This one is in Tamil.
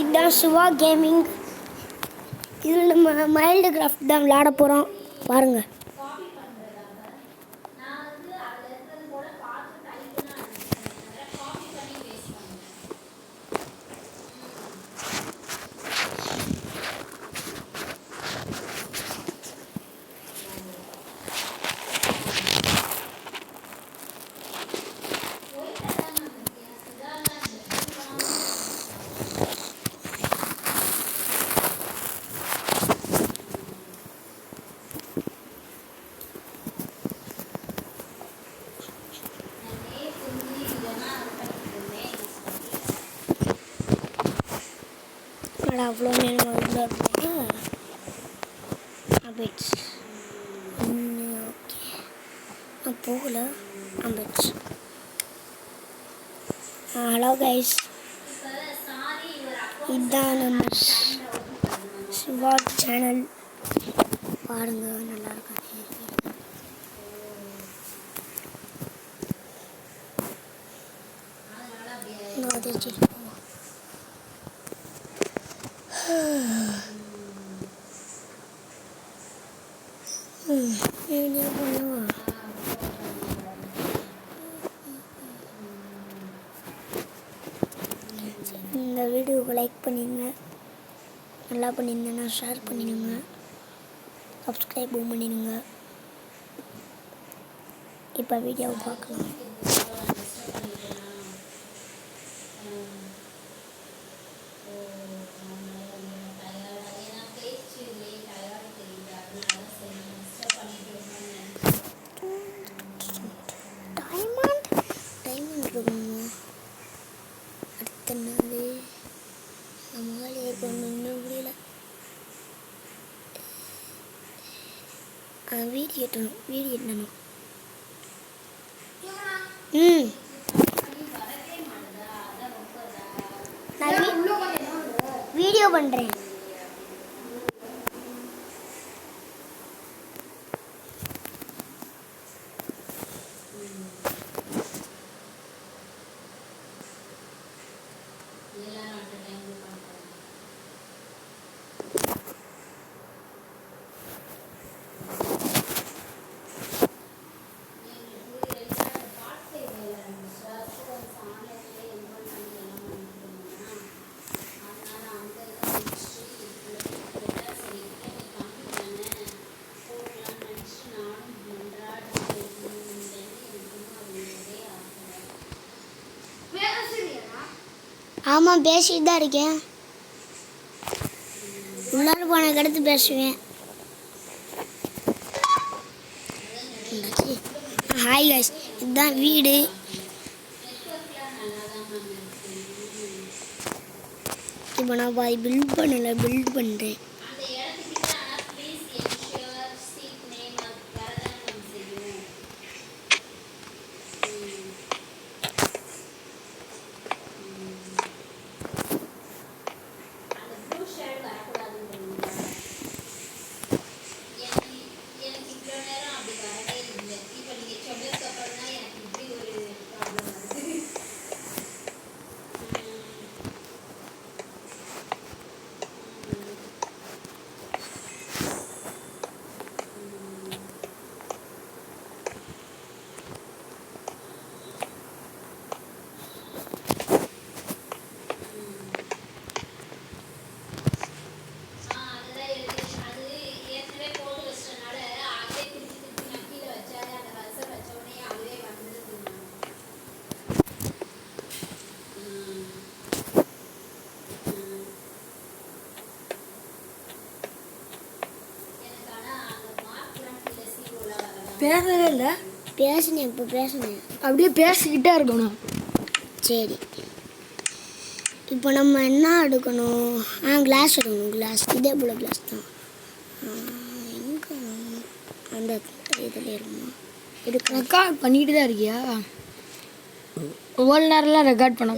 இதுதான் சிவா கேமிங். இதில் நம்ம மைல்டு கிராஃப்ட் தான் விளையாட போகிறோம். பாருங்கள். அவ்வளோ நேரம் வந்து போயிடுச்சு. ஓகே, நான் போகல. போயிடுச்சு. ஹலோ கைஸ், இதுதான் நம்ம சிவா சேனல். பாருங்க, நல்லா இருக்காது. இந்த வீடியோவுக்கு லைக் பண்ணிடுங்க. நல்லா பண்ணியிருந்தேன்னா ஷேர் பண்ணிடுங்க. சப்ஸ்கிரைபும் பண்ணிடுங்க. இப்போ வீடியோவை பார்க்கலாம். அடுத்தது நம்மளாலே ஒன்றும் முடியல. வீடியோ எட்டணும். நான் வீடியோ பண்ணுறேன். ஆமாம், பேசிட்டு தான் இருக்கேன். உள்ளார போனதுக்கு அடுத்து பேசுவேன். ஹாய் கைஸ், இதுதான் வீடு. இப்போ நான் பில்ட் பண்ணுறேன். பேசவே இல்லை. பேசுனேன், இப்போ பேசுனேன். அப்படியே பேசிக்கிட்டே இருக்கணும். சரி, இப்போ நம்ம என்ன எடுக்கணும்? கிளாஸ் எடுக்கணும். கிளாஸ் இதே போல் கிளாஸ் தான். எங்கே அந்த இதில் இருக்குமா? ரெக்கார்ட் பண்ணிட்டு தான் இருக்கியா? ஒவ்வொரு நேரம்லாம் ரெக்கார்ட் பண்ண